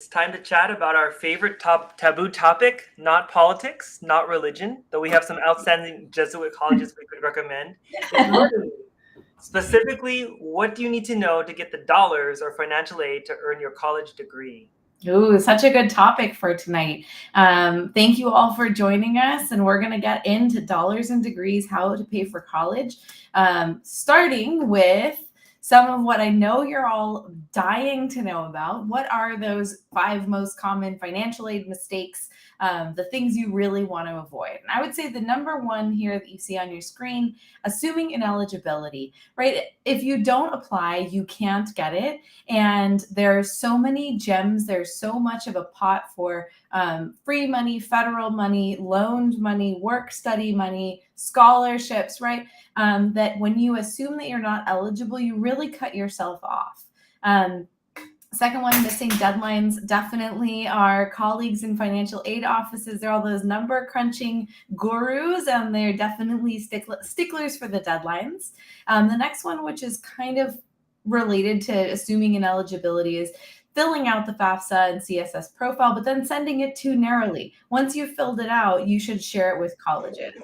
It's time to chat about our favorite taboo topic, not politics, not religion, though we have some outstanding Jesuit colleges we could recommend. It's money. Specifically, what do you need to know to get the dollars or financial aid to earn your college degree? Ooh, such a good topic for tonight. Thank you all for joining us, and we're going to get into dollars and degrees, how to pay for college, starting with some of what I know you're all dying to know about. What are those 5 most common financial aid mistakes, the things you really want to avoid? And I would say the number one here that you see on your screen, assuming ineligibility, right? If you don't apply, you can't get it. And there's so many gems. There's so much of a pot for free money, federal money, loaned money, work study money, scholarships, right? That when you assume that you're not eligible, you really cut yourself off. Second one, missing deadlines. Definitely our colleagues in financial aid offices, they're all those number crunching gurus, and they're definitely sticklers for the deadlines. The next one, which is kind of related to assuming ineligibility, is filling out the FAFSA and CSS profile, but then sending it too narrowly. Once you've filled it out, you should share it with colleges.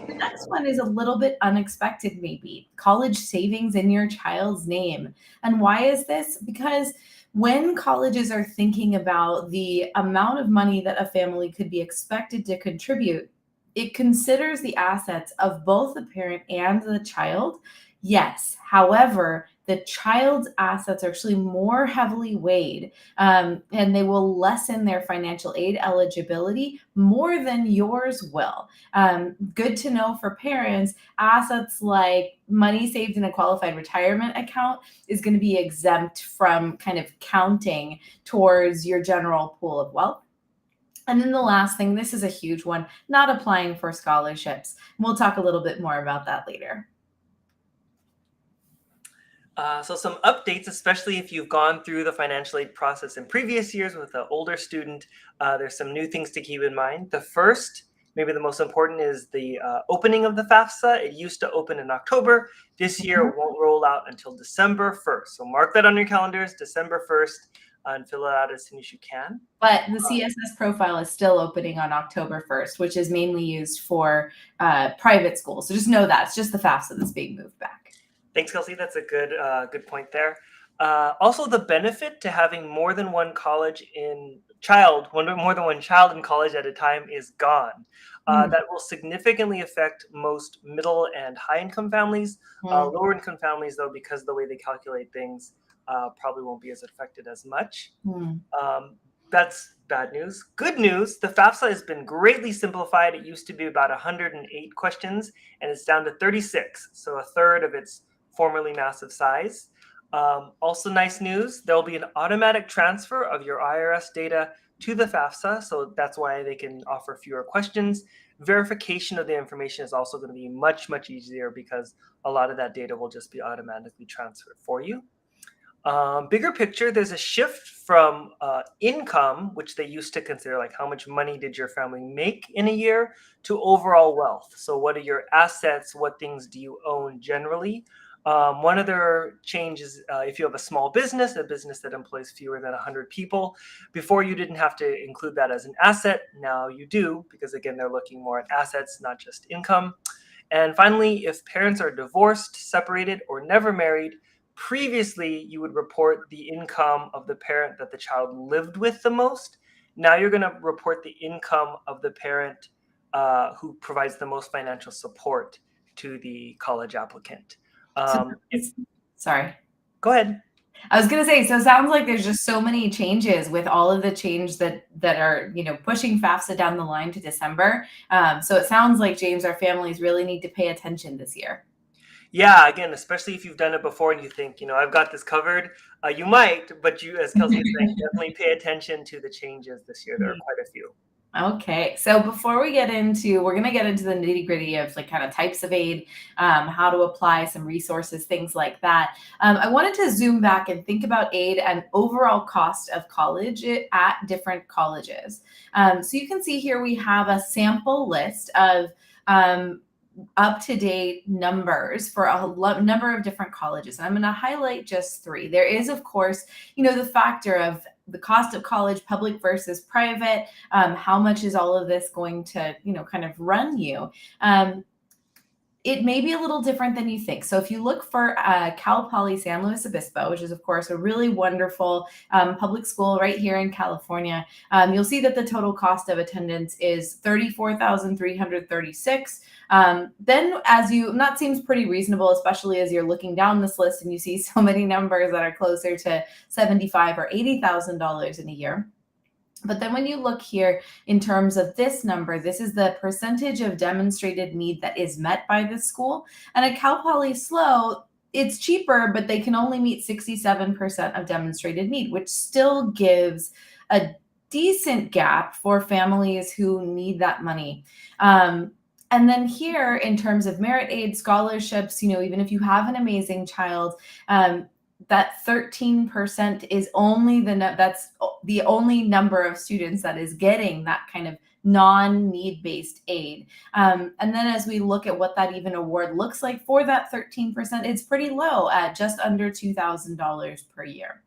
The next one is a little bit unexpected, maybe. College savings in your child's name. And why is this? Because when colleges are thinking about the amount of money that a family could be expected to contribute, it considers the assets of both the parent and the child. Yes. However, the child's assets are actually more heavily weighed, and they will lessen their financial aid eligibility more than yours will. Good to know for parents, assets like money saved in a qualified retirement account is going to be exempt from kind of counting towards your general pool of wealth. And then the last thing, this is a huge one, not applying for scholarships. We'll talk a little bit more about that later. So some updates, especially if you've gone through the financial aid process in previous years with an older student, there's some new things to keep in mind. The first, maybe the most important, is the opening of the FAFSA. It used to open in October. This year it won't roll out until December 1st. So mark that on your calendars, December 1st, and fill it out as soon as you can. But the CSS profile is still opening on October 1st, which is mainly used for private schools. So just know that. It's just the FAFSA that's being moved back. Thanks, Kelsey. That's a good point there. Also, the benefit to having more than one more than one child in college at a time is gone. That will significantly affect most middle and high income families. Lower income families, though, because of the way they calculate things, probably won't be as affected as much. That's bad news. Good news, the FAFSA has been greatly simplified. It used to be about 108 questions, and it's down to 36, so a third of its formerly massive size. Also nice news, there'll be an automatic transfer of your IRS data to the FAFSA, so that's why they can offer fewer questions. Verification of the information is also going to be much, much easier because a lot of that data will just be automatically transferred for you. Bigger picture, there's a shift from income, which they used to consider like how much money did your family make in a year, to overall wealth. So what are your assets? What things do you own generally? One other change is if you have a small business, a business that employs fewer than 100 people, before you didn't have to include that as an asset. Now you do, because again, they're looking more at assets, not just income. And finally, if parents are divorced, separated, or never married, previously you would report the income of the parent that the child lived with the most. Now you're going to report the income of the parent who provides the most financial support to the college applicant. Sorry. Go ahead. I was going to say, so it sounds like there's just so many changes with all of the change that are, pushing FAFSA down the line to December. So it sounds like, James, our families really need to pay attention this year. Yeah, again, especially if you've done it before and you think, I've got this covered. You might, but you, as Kelsey is saying, definitely pay attention to the changes this year. There are quite a few. Okay, so before we're going to get into the nitty gritty of like kind of types of aid, how to apply, some resources, things like that. I wanted to zoom back and think about aid and overall cost of college at different colleges. So you can see here we have a sample list of up-to-date numbers for a number of different colleges. And I'm going to highlight just 3. There is, of course, the factor of the cost of college, public versus private, how much is all of this going to, kind of run you? It may be a little different than you think. So if you look for Cal Poly San Luis Obispo, which is, of course, a really wonderful public school right here in California, you'll see that the total cost of attendance is $34,336. Then that seems pretty reasonable, especially as you're looking down this list and you see so many numbers that are closer to $75,000 or $80,000 in a year. But then when you look here in terms of this number, this is the percentage of demonstrated need that is met by this school. And at Cal Poly SLO, it's cheaper, but they can only meet 67% of demonstrated need, which still gives a decent gap for families who need that money. And then here, in terms of merit aid scholarships, even if you have an amazing child, that 13% is that's the only number of students that is getting that kind of non-need-based aid. And then as we look at what that even award looks like for that 13%, it's pretty low at just under $2,000 per year.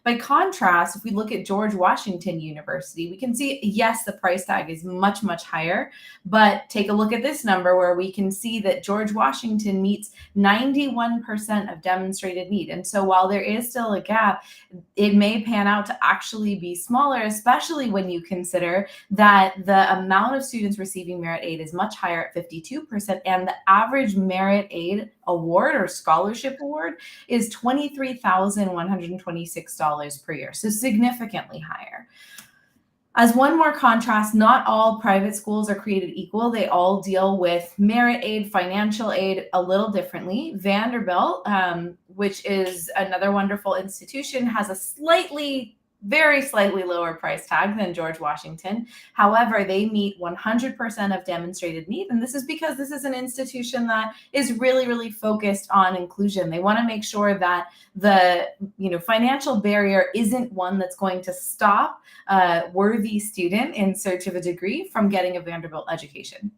By contrast, if we look at George Washington University, we can see, yes, the price tag is much, much higher, but take a look at this number where we can see that George Washington meets 91% of demonstrated need. And so while there is still a gap, it may pan out to actually be smaller, especially when you consider that the amount of students receiving merit aid is much higher at 52%, and the average merit aid award or scholarship award is $23,126 per year, so significantly higher. As one more contrast, not all private schools are created equal. They all deal with merit aid, financial aid a little differently. Vanderbilt, which is another wonderful institution, has a very slightly lower price tag than George Washington. However, they meet 100% of demonstrated need. And this is because this is an institution that is really, really focused on inclusion. They want to make sure that the financial barrier isn't one that's going to stop a worthy student in search of a degree from getting a Vanderbilt education.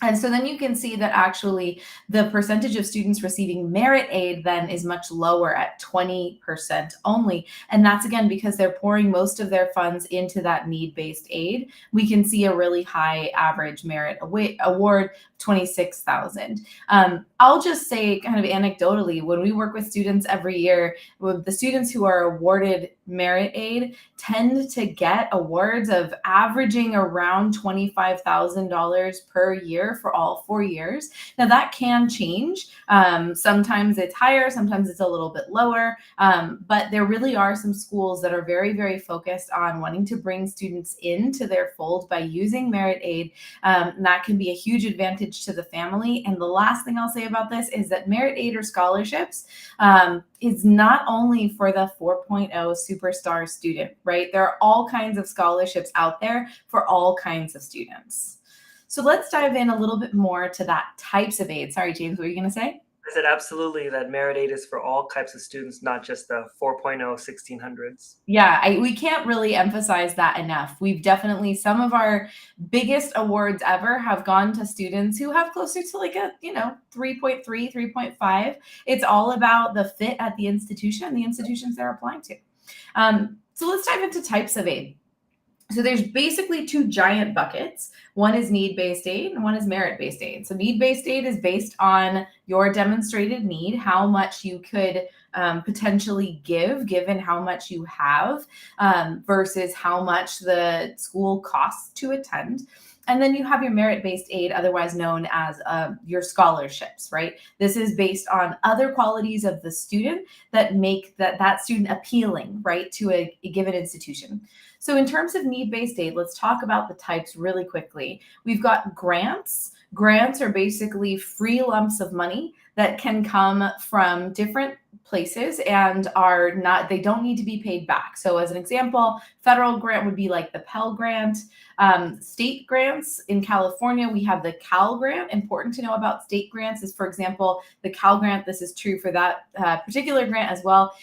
And so then you can see that actually the percentage of students receiving merit aid then is much lower at 20% only. And that's again because they're pouring most of their funds into that need-based aid. We can see a really high average merit award, $26,000. I'll just say kind of anecdotally, when we work with students every year, with the students who are awarded merit aid tend to get awards of averaging around $25,000 per year for all 4 years. Now that can change. Sometimes it's higher, sometimes it's a little bit lower, but there really are some schools that are very, very focused on wanting to bring students into their fold by using merit aid. And that can be a huge advantage to the family. And the last thing I'll say about this is that merit aid or scholarships is not only for the 4.0 superstar student, right? There are all kinds of scholarships out there for all kinds of students. So let's dive in a little bit more to that types of aid. Sorry, James, what were you going to say? I said absolutely that merit aid is for all types of students, not just the 4.0 1600s. Yeah, we can't really emphasize that enough. We've definitely, some of our biggest awards ever have gone to students who have closer to like a, 3.3, 3.5. It's all about the fit at the institution, the institutions they're applying to. So let's dive into types of aid. So there's basically two giant buckets. One is need-based aid and one is merit-based aid. So need-based aid is based on your demonstrated need, how much you could potentially give, given how much you have, versus how much the school costs to attend. And then you have your merit-based aid, otherwise known as your scholarships, right? This is based on other qualities of the student that make that student appealing, right, to a given institution. So in terms of need-based aid, let's talk about the types really quickly. We've got grants. Grants are basically free lumps of money that can come from different places and they don't need to be paid back. So as an example, federal grant would be like the Pell Grant. State grants in California, we have the Cal Grant. Important to know about state grants is, for example, the Cal Grant, this is true for that particular grant as well,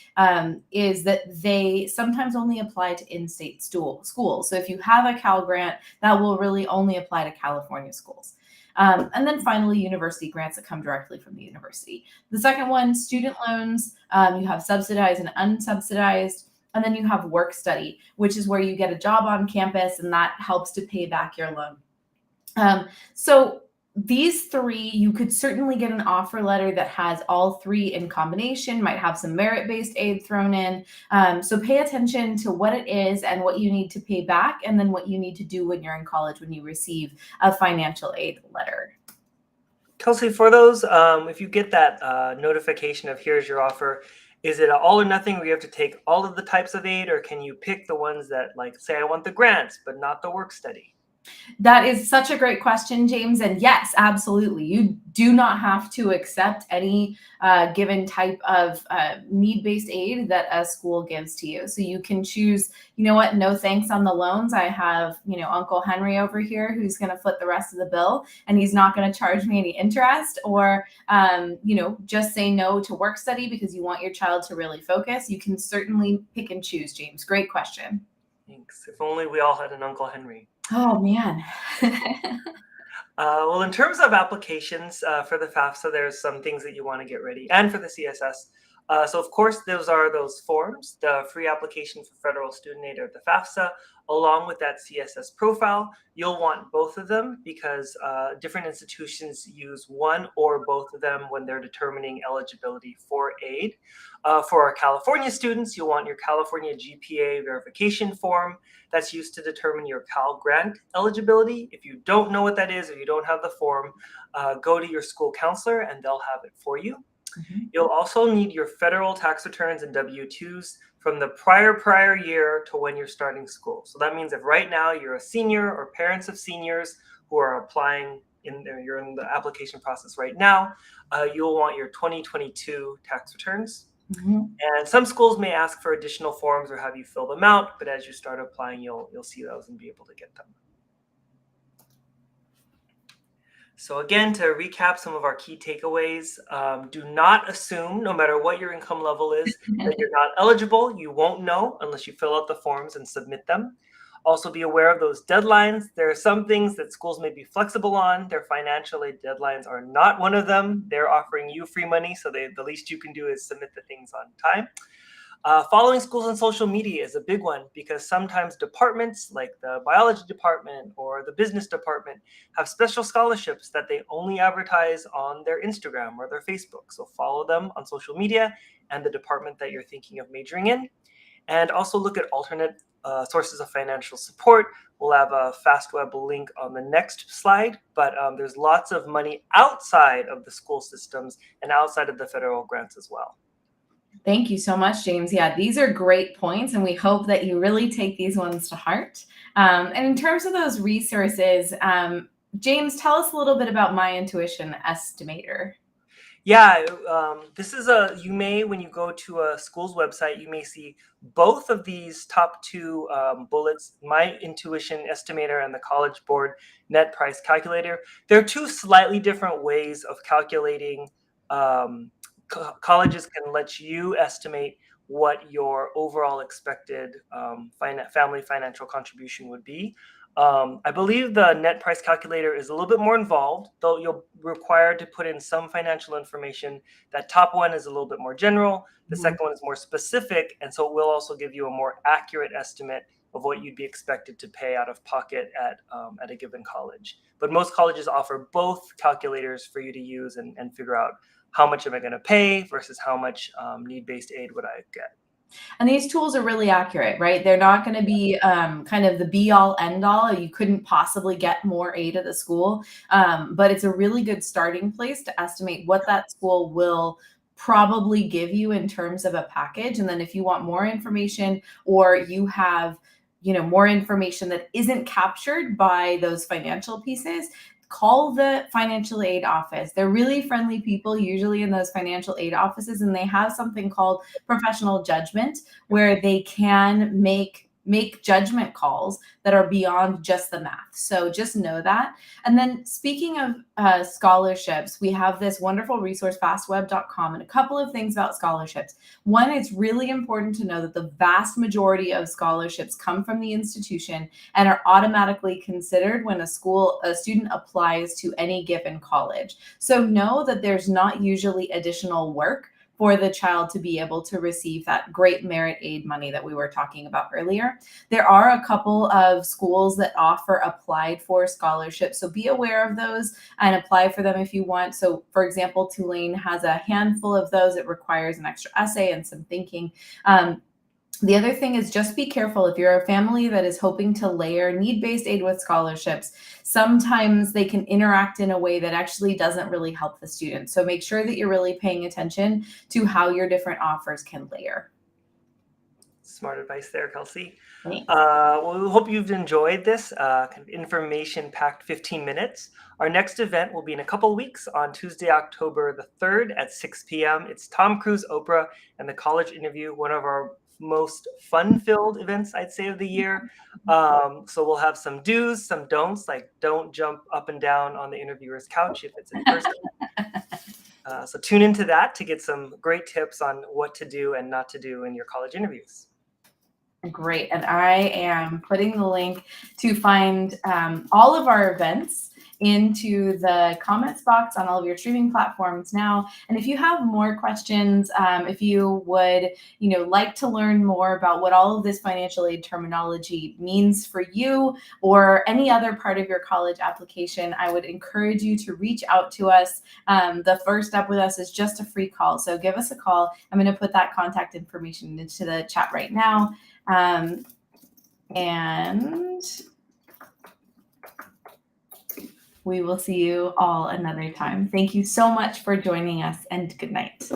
is that they sometimes only apply to in-state schools. So if you have a Cal Grant, that will really only apply to California schools. And then finally, university grants that come directly from the university. The second one, student loans, you have subsidized and unsubsidized. And then you have work study, which is where you get a job on campus and that helps to pay back your loan. So these three, you could certainly get an offer letter that has all three in combination, might have some merit-based aid thrown in. So pay attention to what it is and what you need to pay back, and then what you need to do when you're in college when you receive a financial aid letter. Kelsey, for those, if you get that notification of here's your offer, is it an all or nothing where you have to take all of the types of aid, or can you pick the ones that, like, say I want the grants, but not the work study? That is such a great question, James. And yes, absolutely. You do not have to accept any given type of need-based aid that a school gives to you. So you can choose, you know what, no thanks on the loans. I have, Uncle Henry over here who's going to foot the rest of the bill, and he's not going to charge me any interest. Or, just say no to work study because you want your child to really focus. You can certainly pick and choose, James. Great question. Thanks. If only we all had an Uncle Henry. Oh, man. Well, in terms of applications for the FAFSA, there's some things that you want to get ready, and for the CSS. So, of course, those forms, the free application for federal student aid or the FAFSA, along with that CSS profile. You'll want both of them because different institutions use one or both of them when they're determining eligibility for aid. For our California students, you'll want your California GPA verification form. That's used to determine your Cal Grant eligibility. If you don't know what that is or you don't have the form, go to your school counselor and they'll have it for you. Mm-hmm. You'll also need your federal tax returns and W-2s from the prior year to when you're starting school. So that means if right now you're a senior or parents of seniors who are applying, you're in the application process right now, you'll want your 2022 tax returns. Mm-hmm. And some schools may ask for additional forms or have you fill them out, but as you start applying, you'll see those and be able to get them. So again, to recap some of our key takeaways, do not assume, no matter what your income level is, that you're not eligible. You won't know unless you fill out the forms and submit them. Also be aware of those deadlines. There are some things that schools may be flexible on. Their financial aid deadlines are not one of them. They're offering you free money, so the least you can do is submit the things on time. Following schools on social media is a big one because sometimes departments like the biology department or the business department have special scholarships that they only advertise on their Instagram or their Facebook. So follow them on social media and the department that you're thinking of majoring in. And also look at alternate sources of financial support. We'll have a FastWeb link on the next slide, but there's lots of money outside of the school systems and outside of the federal grants as well. Thank you so much, James. Yeah, these are great points, and we hope that you really take these ones to heart. And in terms of those resources, James, tell us a little bit about My Intuition Estimator. Yeah, this is when you go to a school's website, you may see both of these top two bullets, My Intuition Estimator and the College Board Net Price Calculator. They're two slightly different ways of calculating. Colleges can let you estimate what your overall expected family financial contribution would be. I believe the net price calculator is a little bit more involved, though you'll be required to put in some financial information. That top one is a little bit more general. The second one is more specific, and so it will also give you a more accurate estimate of what you'd be expected to pay out of pocket at a given college. But most colleges offer both calculators for you to use and figure out how much am I going to pay versus how much need-based aid would I get. And these tools are really accurate, right? They're not going to be kind of the be-all, end-all. You couldn't possibly get more aid at the school, but it's a really good starting place to estimate what that school will probably give you in terms of a package. And then if you want more information, or you have more information that isn't captured by those financial pieces, call the financial aid office. They're really friendly people usually in those financial aid offices, and they have something called professional judgment where they can make judgment calls that are beyond just the math. So just know that. And then speaking of scholarships, we have this wonderful resource, fastweb.com, and a couple of things about scholarships. One, it's really important to know that the vast majority of scholarships come from the institution and are automatically considered when a student applies to any given college. So know that there's not usually additional work for the child to be able to receive that great merit aid money that we were talking about earlier. There are a couple of schools that offer applied for scholarships, so be aware of those and apply for them if you want. So for example, Tulane has a handful of those. It requires an extra essay and some thinking. The other thing is just be careful if you're a family that is hoping to layer need-based aid with scholarships. Sometimes they can interact in a way that actually doesn't really help the student. So make sure that you're really paying attention to how your different offers can layer. Smart advice there, Kelsey. Thanks. Well, we hope you've enjoyed this kind of information-packed 15 minutes. Our next event will be in a couple weeks on Tuesday, October the 3rd at 6 p.m. It's Tom Cruise, Oprah, and the College Interview, one of our most fun-filled events, I'd say, of the year. So we'll have some do's, some don'ts, like don't jump up and down on the interviewer's couch if it's in person. So tune into that to get some great tips on what to do and not to do in your college interviews. Great. And I am putting the link to find all of our events into the comments box on all of your streaming platforms now. And if you have more questions, if you would, like to learn more about what all of this financial aid terminology means for you or any other part of your college application, I would encourage you to reach out to us. The first step with us is just a free call. So give us a call. I'm going to put that contact information into the chat right now. And we will see you all another time. Thank you so much for joining us, and good night.